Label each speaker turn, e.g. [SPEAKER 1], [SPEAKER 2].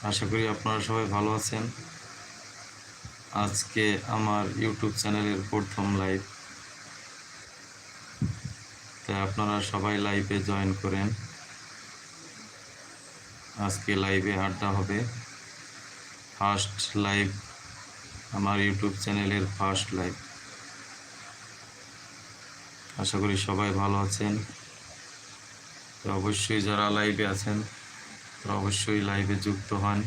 [SPEAKER 1] আশা করি আপনারা সবাই ভালো আছেন। আজকে আমার ইউটিউব চ্যানেলের প্রথম লাইভ, তাই আপনারা সবাই লাইভে জয়েন করেন। আজকে লাইভে আড্ডা হবে। ফার্স্ট লাইভ, আমার ইউটিউব চ্যানেলের ফার্স্ট লাইভ। আশা করি সবাই ভালো আছেন। তো অবশ্যই যারা লাইভে আছেন তারা অবশ্যই লাইভে যুক্ত হন।